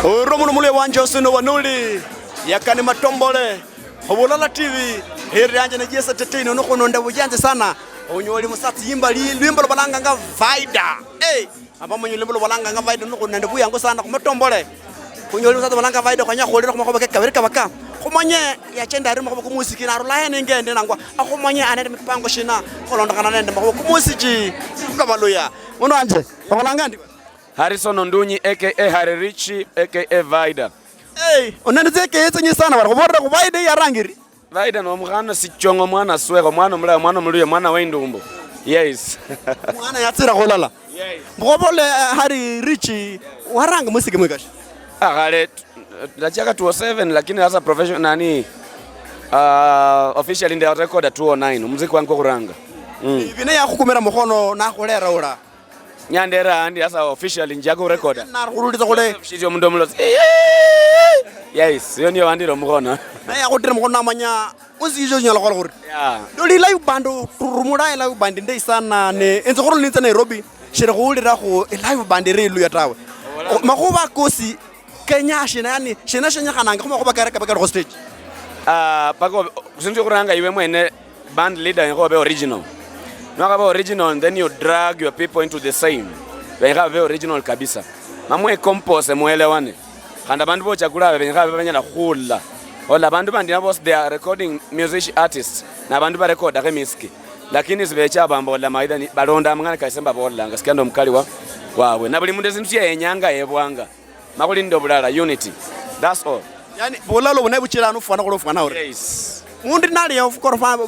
Romuno mule wanja usino wanuli yakani matombole Obulala TV heri anje nejesa teteno no kononda bujanje sana onyoli musatsi yimba lwimbo lobalanga nga Vaida abamonyo lwimbo lobalanga nga Vaida no kononda buyango sana ku matombole onyoli musatsi balanga Vaida kwanya kholera ku makoba kekabiri kabaka kumonye yachenda ari makoba ku musiki na rulaye ngende nangwa akumonye anende mipango shina kolonda kana nende makoba ku musiki ngabaloya muno anje babalanga ndi Harrison Ondunyi aka Richie aka Vaida. Unanizeke yetsenye sana barakubora ku Vaida ya rangiri. Vaida no mwana sichongo mwana swego mwana mula mwana muluye mwana wendumbo. Yes. Mwana yatsira kolala. Yes. Mbobole hari Richie waranga musiki mwekashi. Gale ndachaka 207 lakini sasa professional nani officially ndio record 209 muziki wangu kuranga. Bine yakukumera mukono na kolera ora. Nyandera andi asa officially njago record. Na ruruliza kole. Shizyo mundomulo. Yes, yoni wandiro mukono. Na yakutira mukono amanya uzijo nyala kola kuri. Yeah. Doli live band turumura live band ndei sana ne enzo koro linza Nairobi. Shire kuulira ko live band relu yatawe. Makuba kosi Kenya shina yani shina shanya kananga kuma kuba kare kabaka stage. Pako kusinzo kuranga iwe mwene band leader ngo be original. Nwaka original and then you drag your people into the same. Wenga be original kabisa. Mamwe compose muelewane. Kanda bandu bo chakula wenga benya na khula. Ola bandu bandi nabo they are recording music artists. Na bandu ba record ake miski. Lakini zibecha bambo la maida ni balonda mngana kaisemba bolla ngasikia ndo mkali wawe. Na buli munde zintu ya enyanga yebwanga. Makuli ndo bulala unity. That's all. Yani bolalo bunebuchira nufana kolofana ore. Yes. Mundi nali ya korfa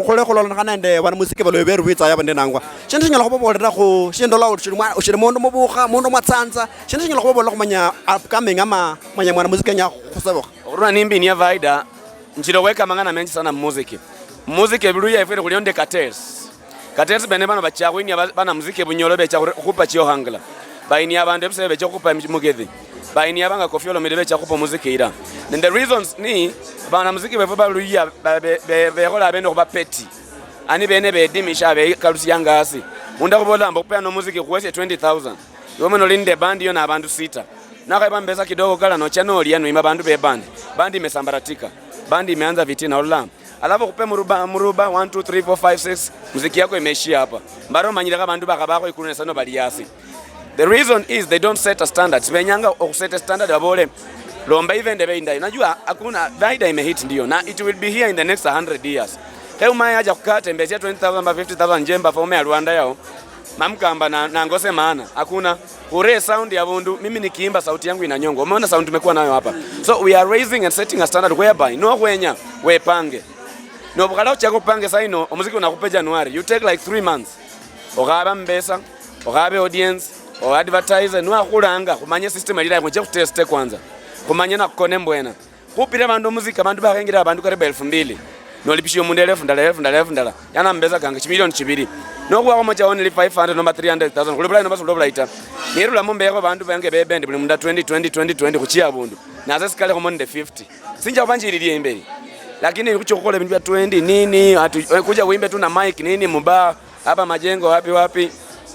kole kolona kanende wana musiki balo beru bitsa ya bande nangwa shintu nyala khobobolera go shindo la ushiri mondo mobuga mondo matsanza shintu nyala khobobola kumanya upcoming ama manya mwana musiki nya khoseboga uruna nimbi ni Vaida njiro weka mangana menji sana muziki ebiruya efere kulionde cartels bene bana bachakwini bana muziki bunyolo becha kupa chiyo hangla baini abande bse becha kupa mugezi baini abanga kofiolo medebecha kupa muziki ira and the reasons ni bana muziki bevuba luya be hola beno kuba peti ani bene be dimisha be kalusi yangasi unda kubola mbo kupea no muziki kuwese 20,000 yome no linde band yo na bandu 6 naka ibambeza kidogo kala no channel yanu ima bandu be band imesambaratika band imeanza vitina ola alafu kupe muruba 1 2 3 4 5 6 muziki yako imeishia hapa mbaro manyira bandu bakabako ikunene sano baliasi. The reason is they don't set a standard. Sibenyanga okuset a standard abole lomba even the Vaida. Unajua hakuna Vaida imehit ndio na it will be here in the next 100 years. Hebu maya haja kukata embezia 20,000 ba 50,000 njemba for me Rwanda yao. Mamkamba na ngose maana. Hakuna ure sound ya bundu mimi nikiimba sauti yangu inanyongo. Umeona sound tumekuwa nayo hapa. So we are raising and setting a standard whereby no kwenya we pange. No bukala chako pange saino omuziki unakupa January. You take like 3 months. Ogaba mbesa, ogabe audience o advertiser no akulanga kumanya system alira ngo je test kwanza kumanya na kukone mbwena kupira bandu muzika bandu bakengira abantu kare 1200 no lipishiyo munde 1100 yana mbeza ganga chimilioni chibiri no kwa kama chaoni 500 no 300,000 kulibula no basubula ita nirula mombe yako bandu bange bebende buli munda 20 kuchia bundu na sasa kale kama nde 50 sinja kubanjiririe imberi lakini kuchokole bintu 20 nini kuja uimbe tu na mic nini muba hapa majengo wapi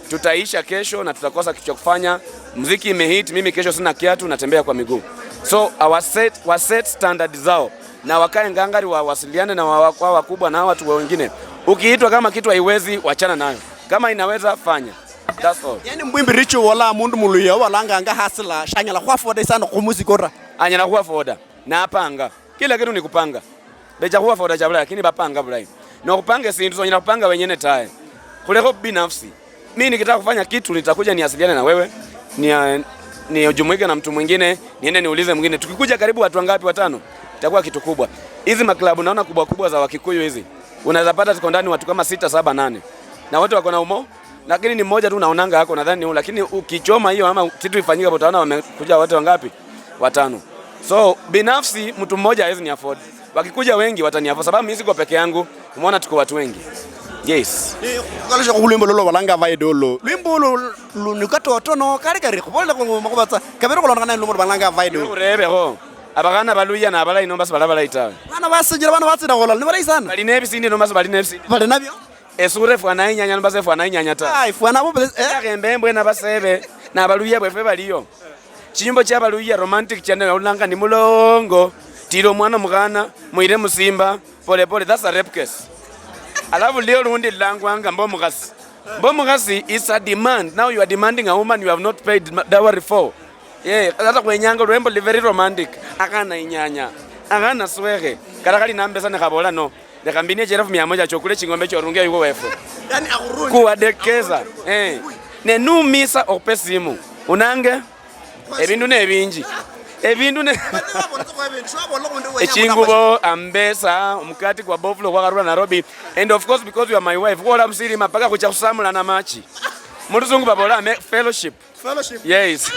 tutaisha kesho na tutakosa kitu cha kufanya. Muziki imehit, mimi kesho sina kiatu natembea kwa miguu. So our set standard zao na wakae ngangari wasiliane na wakubwa na watu wengine. Ukiitwa kama kitu haiwezi wachana nayo. Kama inaweza fanya. That's all. Yani mbwimbi Richie wala mundu muluya wala nganga hasila shanyala kwa foda sana ku muziki ora. Anyala kwa foda na apanga. Kila kitu ni kupanga. Beja kwa foda jabula lakini bapanga bulai. Na kupanga si ndio nyala kupanga wenyewe tae. Kuleko binafsi. Mimi nikitaka kufanya kitu nitakuja niasiliane na wewe, ni ujumuike na mtu mwingine, niende niulize mwingine. Tukikuja karibu watu wangapi 5, itakuwa kitu kubwa. Hizi maklabu naona kubwa za Wakikuyu hizi. Unaweza pata ziko ndani watu kama 6 7 8. Na wote wako na umo, lakini ni mmoja tu unaonanga hako nadhani lakini ukichoma hiyo ama kitu ifanyike utaona wamekuja watu wangapi 5. So binafsi mtu mmoja hawezi ni afford. Wakikuja wengi watani afford sababu mimi siko peke yangu. Umeona tuko watu wengi. Yes. Kalisha kulimbo lolo balanga Vaida lolo. Limbo lo nikato otono kare kubola ko makubatsa. Kabero kolona kana lumbo balanga Vaida. Urebe ho. Abagana baluya na abala inomba balabala ita. Bana basijira bana batsira kola ni bala isana. Bali nebi sindi nomba bali nebi sindi. Bali nabyo. Esure fwana inyanya nomba se fwana inyanya ta. Ai fwana bo kembembe na basebe na baluya bwefe baliyo. chimbo cha baluya romantic chane ulanga ni mulongo tiro mwana mugana muire musimba pole pole, that's a rape case. Alafu leo rundi langwanga mbomugasi is a demand. Now you are demanding a woman you have not paid dowry for. Yeah, hata kwenyanga lwembo li very romantic. Akana inyanya, akana swege. Karakali nambe sana kabola no. Nekambini cherafu 100 chokule chingombe chorungia yuko wefu. Yani akurundi. Kuwadekeza. Ne numisa opesimu. Unange? Ebindu ne bingi. Ebindu ne Echingubo ambesa umkati kwa boflo kwa karula Nairobi. And of course because you are my wife, wala msiri mapaka kucha kusamula na machi. Muruzungu babola fellowship. Fellowship. Yes.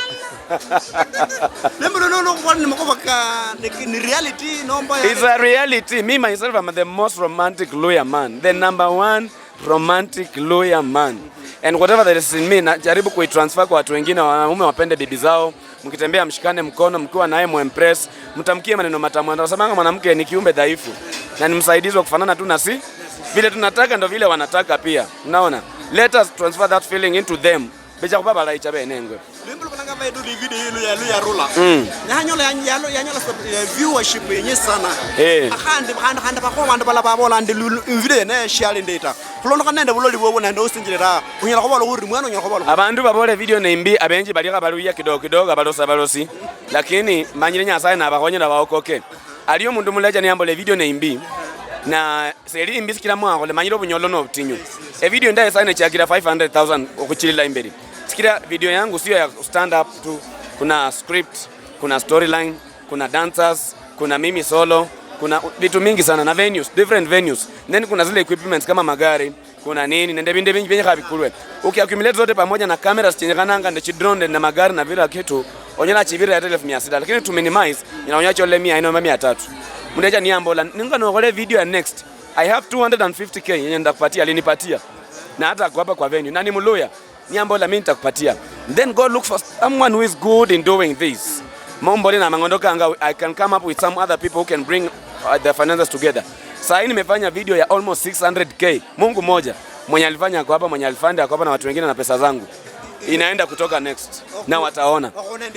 Reality, no. It's a reality. Me myself, I'm the most romantic lawyer man. The #1 romantic lawyer man. And whatever there is in me, najaribu kuitransfer kwa watu wengine, wanaume wapende bibi zao. Mkitembea mshikane mkono, mkiwa naye muimpress, mtamkie maneno matamu. Ndio mwanamke ni kiumbe dhaifu na ni msaidizi wa kufanana tu nasi. Vile tunataka ndo vile wanataka pia. Unaona? Let us transfer that feeling into them. Beja kubaba la ichabe nengwe. Limbo kunanga Vaida di video hilo ya rula. Nyanyola viewership yenye sana. Akande bakho bantu balababola ndi video ne share data. Kulono kanende buloli bwo na ndo sinjira. Unyala kubola uri mwana unyala kubola. Abantu babole video ne imbi abenji balika baluya kidogo balosi. Lakini manyire nyasaye na abahonyera baokoke. Aliyo mundu mulaja ne ambole video ne imbi. Na seri imbi sikira mwango le manyiro bunyolo no butinyu. Video ndaye sana chagira 500,000 okuchilila imberi. Sikira video yangu sio ya stand up tu, kuna script, kuna storyline, kuna dancers, kuna mimi solo, kuna vitu mingi sana na venues, different venues. Then kuna zile equipments kama magari, kuna nini, nende binde vingi venye kabikulwe. Ukiaccumulate zote pamoja na cameras chenyekananga nde drone na magari na vile kitu, onyela chivira ya 1600, lakini to minimize inaonyesha chole 100 ino 300. Mundeja niambola, ninga nokole video ya next. I have 250k yenye ndakupatia, alinipatia. Na hata kwa hapa kwa venue, na ni muluya. Niambola mimi nitakupatia. Then go look for someone who is good in doing this. Mombole na mangondoka anga, I can come up with some other people who can bring the finances together. Sasa nimefanya video ya almost 600k. Mungu moja. Mwenye alifanya kwa hapa, mwenye alifanda kwa hapa na watu wengine na pesa zangu. Inaenda kutoka next. Na wataona.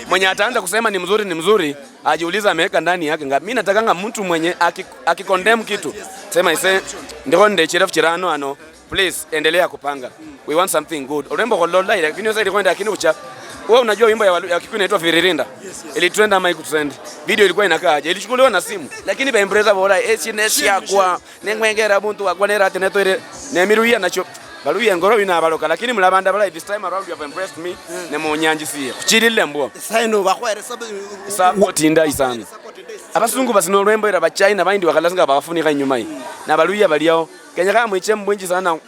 Mwenye ataanza kusema ni mzuri, ajiuliza ameweka ndani yake ngapi. Mimi natakanga mtu mwenye akikondem kitu. Sema ise ndiko ndechera chirano ano. Please endelea kupanga. We want something good. Urembo kolola ile video zaidi kwenda lakini ucha. Wewe unajua wimbo ya Kikuyu inaitwa Viririnda. Ili trend ama ikutrend. Video ilikuwa inakaaje? Ilichukuliwa na simu. Lakini ba embrace bora SNS yakwa nengwengera buntu akwanera teneto ile nemiruya nacho. Baluya ngoro ina baloka lakini mulabanda bala this time around you have embraced me ne munyanjisiye. Kuchirille mbo. Saino bakwere support inda isana. Abasungu basino urembo era ba China bandi bakalazinga bafunika inyuma yi. Na baluya baliao Kenya kama mwiche mbwinji sana.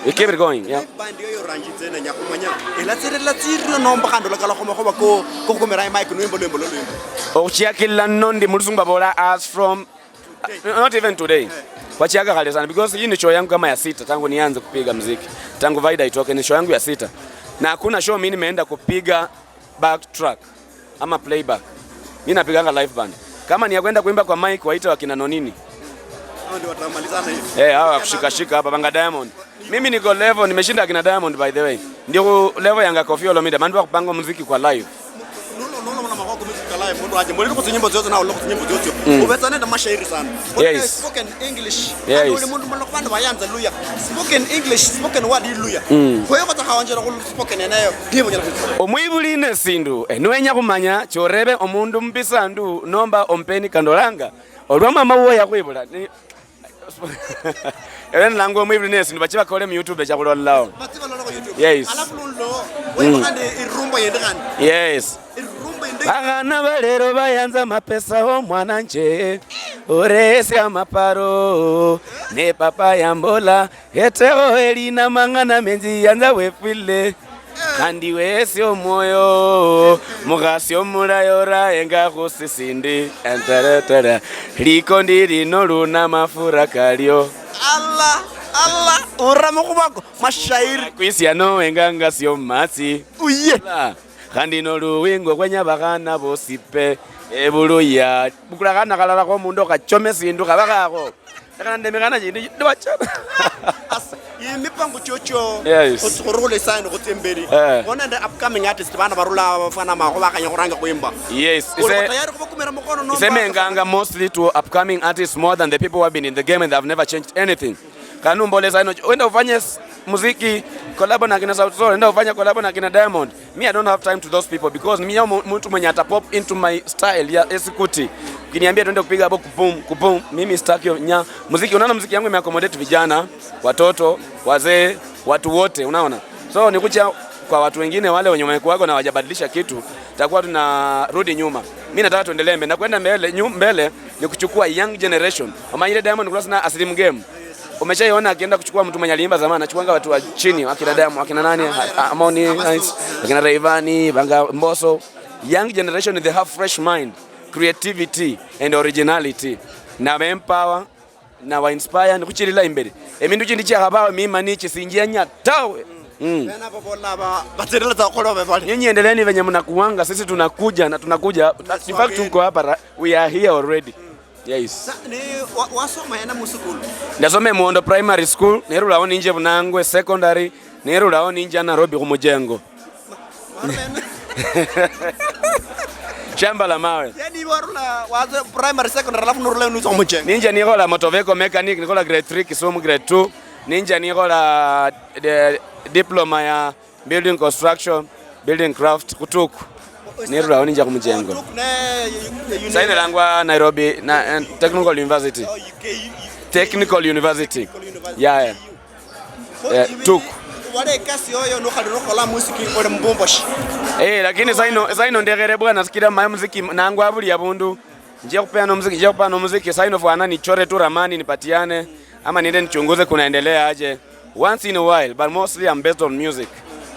We keep it going, yeah. Bandi yo rangi tena nyakumanya. Elatsiri nomba kandola kala khoba ko komera mic nwimbo lwembo. Ochiakilla nondi mulusungu babola as from not even today. Wachiaga kale sana because hii ni show yangu kama ya 6 tangu nianze kupiga muziki. Tangu Vaida itoke ni show yangu ya 6. Na hakuna show mimi nimeenda kupiga backtrack ama playback. Mimi napiganga live band. Kama ni ya kwenda kuimba kwa mic waita wakina nonini. Ndio watamalizana hivi. Hawa kushika hapa banga Diamond. Mimi niko level nimeshinda akina Diamond by the way. Ndio level yanga Koffi Olomide mandu kupanga muziki kwa live. Mwana makoko muziki kwa live mtu aje. Mbona kwa nyimbo zote na ulo kwa nyimbo zote. Ubetsana na mashairi sana. Yes. Spoken English. Yes. Ndio mtu mwana kwa bayanza luya. Spoken English, spoken word luya. Kwa hiyo kutakawanjira ku spoken enayo ndimo nyala. Omwibuline sindu enwenya kumanya chorebe omundu mbisandu nomba ompeni kandolanga. Olwa mama wo yakwibula. Even lango mwibuline sindu bachiba kole mu YouTube cha kulolawo. Bachiba lolo ku YouTube. Yes. Alafu lo wewe kande irumba yendekani. Yes. Bagana balero bayanza mapesa ho mwana nje orese amaparo ne papa yambola etero elina mangana menji yanza wefile kandi wese omoyo mugasi omurayora enga kusisindi enteretera likondi lino luna mafura kalio Allah uramo kubako mashairi kwisi ano enga sio masi uye kandi no luwingo kwenya bagana bosipe ebuluya bukulagana kalala ko mundu kachome sindu kabakako kana ndemekana jindi ndwacha imipango chocho Yes. go role sign go temberi bona the upcoming artist bana barula fana ma go bakanya go ranga go imba. Yes, it's a menganga mostly to upcoming artists more than the people who have been in the game and they have never changed anything. Kanumbole sign wenda ufanye muziki collab na kina Sauti Sol, wenda ufanye collab na kina Diamond. Me I don't have time to those people because me mtu mwenye atapop into my style ya esikuti. Ukiniambia twende kupiga hapo kupum mimi sitaki nya muziki. Unaona muziki yangu imeaccommodate vijana, watoto, wazee, watu wote, unaona. So nikuja kwa watu wengine wale wenye wamekuwa na wajabadilisha kitu, tutakuwa tunarudi nyuma. Mimi nataka tuendelee mbele na kwenda mbele ni kuchukua young generation. Kama ile Diamond Cross na Aslim Game. Umeshaiona akienda kuchukua mtu mwenye aliimba zamani, anachukuanga watu wa chini, akina Diamond, akina nani, Amoni, akina Rayvanny, Banga Mbosso. Young generation they have fresh mind, creativity and originality. Na empower na wa inspire ni kuchirila imbere. Emindu chindi cha habawa mimi nichi sinjia nya tawe. Bena bobola ba baterela za kolobe pale. Nyinyi endeleeni venye mnakuanga, sisi tunakuja na tunakuja. In fact tuko hapa, we are here already. Yes. Ni wasoma yana musukulu. Ndasome Muondo Primary School, nerulaho ninje Bunangwe Secondary, nerulaho ninje Nairobi kumujengo. Shamba la mawe. Yani warula wazo primary secondary alafu nurule nuzo kumujengo. Ninja nikola motoveco mechanic, nikola grade 3 Kisumu grade 2. Ninja nikola diploma ya building construction, building craft kutuku. Nerulaho ninja kumujengo. Saini langwa Nairobi na Technical University. Technical University. Yeah. Tuk. Wale kasi yoyo no khadiro kola musiki ole mbomboshi. Lakini saino ndegere bwana sikira ma muziki nangu abuli abundu. Nje kupeana muziki, nje kupana muziki saino fwana nichore tu ramani nipatiane ama niende nichunguze kunaendelea aje. Once in a while, but mostly I'm based on music.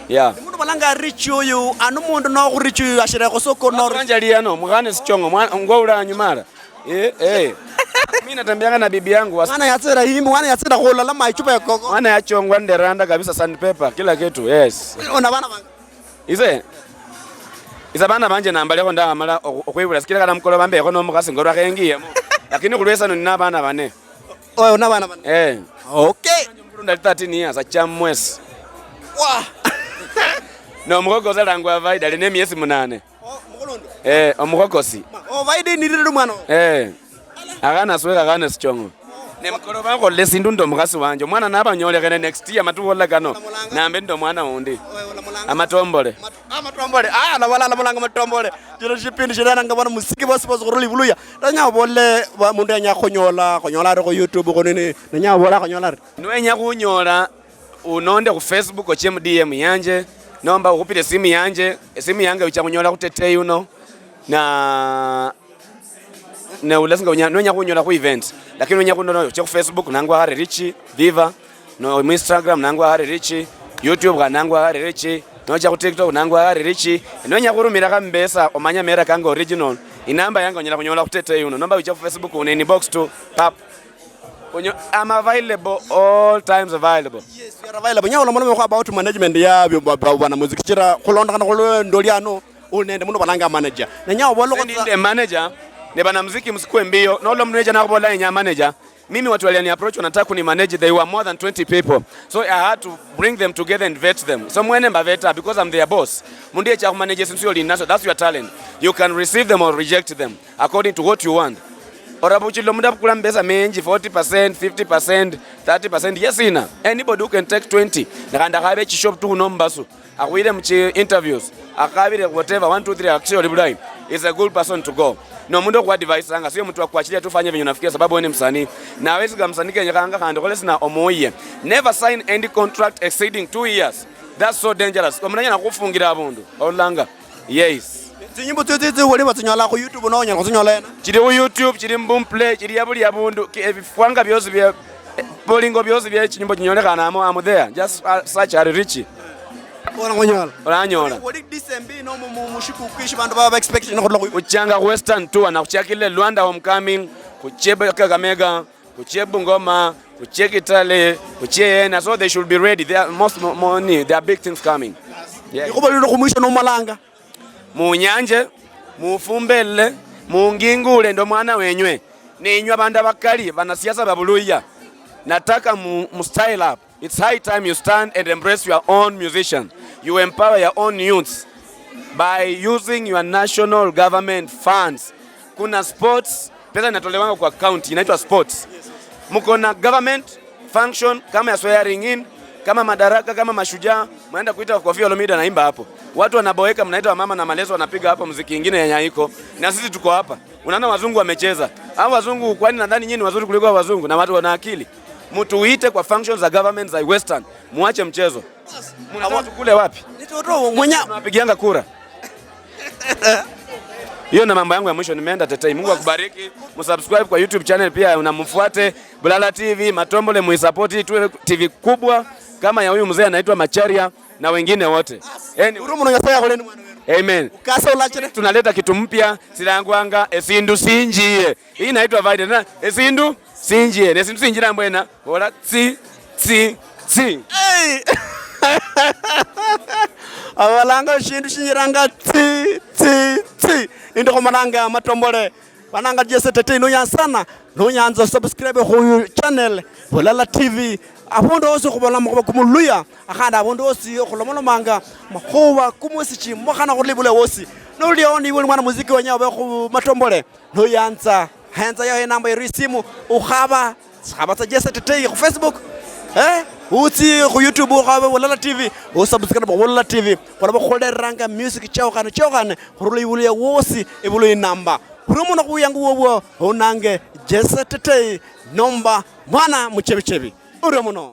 Yeah. Mundu balanga Richie uyu anu mundu no ku Richie ashira ko soko no Anjaliano mugane sichongo ngwaula nyumara. Mimi natembeanga na bibi yangu mwana yatsera himi mwana yatsera kola la maichupa ya koko mwana yachongwa nderanda kabisa sandpaper kila kitu. Yes. Ona bana banga Izabana banje nambale ko ndamala okwibula sikira kana mukolo bambe ko no mukasi ngorwa kengiye lakini kulwesa no nina bana bane. Oyo na bana bane. Okay. Ndali 13 years achamwesi. Wa. No mugogoza langwa Vaida lene miezi 8. Mukolondo. Omugogosi. Vaida ni riri mwana. Agana sweka agana sichongo. Ne mukolo bako lesindu ndo mukasi wanje. Mwana nabanyole kene next year matubola kano. Nambe ndo mwana undi. Amatombole. Amatombole. Na wala la mulanga matombole. Jiro shipindi shirana ngabana musiki bosi kuruli buluya. Tanya bolle mundu anya konyola ko YouTube ko nini. Nanya bola konyola. Nwenya kunyola unonde ku Facebook ochemu DM yanje. Nomba ukupite simu yanje. Simu yange uchakunyola kutete yuno. Na ulasinga nonya kunyola ku event lakini nonya kuno ku Facebook nangwa hari Richie Viva no Instagram nangwa hari Richie YouTube nangwa hari Richie no cha ku TikTok nangwa hari Richie nonya kurumira kambesa omanya mera kanga original inamba yanga kunyola kutete yuno namba ucha ku Facebook une inbox to pap kunyo I'm available all times available. Yes, you are available. Nyawo lomo ko about management ya bana muziki chira kulonda kana kulo ndoliano unende muno balanga manager na nyawo bolo ko the manager ne bana muziki msikue mbio no lo manager na kubola nya manager mimi watu waliani approach wanataka kuni manage they were more than 20 people so I had to bring them together and vet them so mwene mbaveta because I'm their boss mundie cha manage since linaso that's your talent you can receive them or reject them according to what you want orabuchilo munda kula mbesa menji 40% 50% 30% yes ina anybody who can take 20 nakanda kabe chi shop tu nombaso akwire mchi interviews akabire whatever 1 2 3 actually blind is a good person to go no mundo kwa advice anga sio mtu akuachilia tu fanye venye unafikia sababu wewe ni msanii na hawezi kumsanii kenye kanga kando kole sina omoye never sign any contract exceeding 2 years that's so dangerous kwa mnanya nakufungira abundu olanga yes tinyimbo tete wole batunyola ku YouTube no nya kutunyola ena chiri ku YouTube chiri mbumplay chiri yabuli abundu ebifwanga byozi bya bolingo byozi bya chinyimbo chinyolekana amo there just search Ari Richie Oranyola. Wali December no mushiku kwishi bantu baba expect no kudla kuchanga western tour na kuchakile Luanda homecoming kuchebe Kakamega kuchebu Ngoma kuchekitale kuchena so they should be ready there are most money there are big things coming ikuba lilo kumisha no malanga munyanje mufumbele mungingule ndo mwana wenywe ninywa banda bakali bana siasa babuluya nataka style up. It's high time you stand and embrace your own musician. You empower your own youths by using your national government funds. Kuna sports, pesa inatolewa kwa county, inaitwa sports. Mko na government function kama ya swearing in, kama Madaraka, kama Mashujaa, mnaenda kuita kwa Olomida naimba hapo. Watu wanaboeka, mnaita mama na malezo wanapiga hapo muziki mwingine yenye iko. Na sisi tuko hapa. Unaona wazungu wamecheza. Hao wazungu kwani nadhani nyinyi ni wazuri kuliko wazungu na watu wana akili. Mtu uite kwa functions za government za Western, muache mchezo. Mnataka tukule wapi? Nitoto mwenye tunapigianga kura. Hiyo na mambo yangu ya mwisho nimeenda Tetei. Mungu akubariki. Msubscribe kwa YouTube channel pia unamfuate Bulala TV, Matombole muisupport tuwe TV kubwa kama ya huyu mzee anaitwa Macharia na wengine wote. Urumu ngasaya koleni mwana wenu. Amen. Ukasa ulachene tunaleta kitu mpya silangwanga esindu sinjie. Hii inaitwa Vaida na esindu sinjie. Esindu sinjira mbwena. Ora si. Hey. Awalanga shindu shinjiranga ti. Indoko mananga Matombole. Bananga jese Tetei no yansana. No yanza subscribe ku channel Bulala TV. Abondo oso kubala mo kumuluya akanda abondo osi okholomono manga makhowa kumwesichi mokhana go lebula osi no lioni wona mwana muziki wanya ba ku Matombole no yanza hanza ya namba irisimu ukhaba tsa jese Tetei ku Facebook uti ku YouTube ukhaba Bulala TV usubscribe ku Bulala TV kola ba kholeranga music chawkane khurule ibule osi ibule namba urumono kuyangu wowo onange jese Tetei nomba mwana muchebichebi Uremuno.